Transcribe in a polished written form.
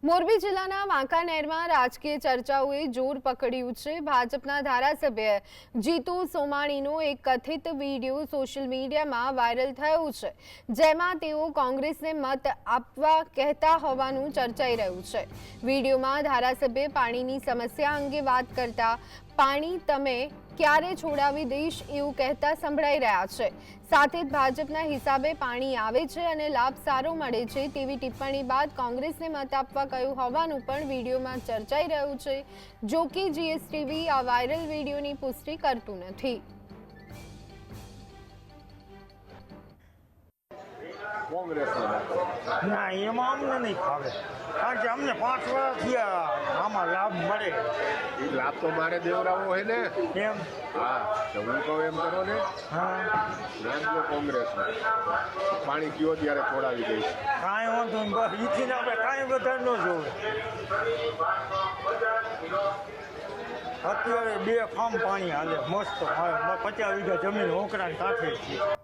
મોરબી જિલ્લાના વાંકાનેરમાં રાજકીય ચર્ચાઓએ જોર પકડ્યું છે। ભાજપના ધારાસભ્ય જીતુ સોમાણીનો એક કથિત વિડીયો સોશિયલ મીડિયામાં વાયરલ થયો છે, જેમાં તેઓ કોંગ્રેસને મત આપવા કહેતા હોવાનું ચર્ચાઈ રહ્યું છે। વિડીયોમાં ધારાસભ્ય પાણીની સમસ્યા અંગે વાત કરતા પાણી તમે ક્યારે છોડાવી દઈશ એવું કહેતા સંભળાઈ રહ્યા છે। સાથે જ ભાજપના હિસાબે પાણી આવે છે અને લાભ સારો મળે છે તેવી ટિપ્પણી બાદ કોંગ્રેસને મત આપવા કહ્યું હોવાનું પણ વિડીયોમાં ચર્ચાઈ રહ્યું છે। જો કે જીએસટીવી આ વાયરલ વિડીયોની પુષ્ટિ કરતું નથી। ના, એમાં અમને નહીં ફાવે, કારણ કે અમને 5 વર્ષથી આમાં લાભ મળે। એ લાભ તો મારે દેવરાવો હોય ને એમ? હા, તો હું કહું એમ કરો ને। હા, નામ જો કોંગ્રેસને પાણી કયો ત્યારે છોડાવી દઈશ। કાંઈ વાંધો નહીં, બસ ઈથી આપણે કાંઈ વધારે ન જોવે। અત્યારે 2 ફાર્મ પાણી હાલે મસ્ત, 50 વીઘા જમીન હોકરાને કાંઠે છે।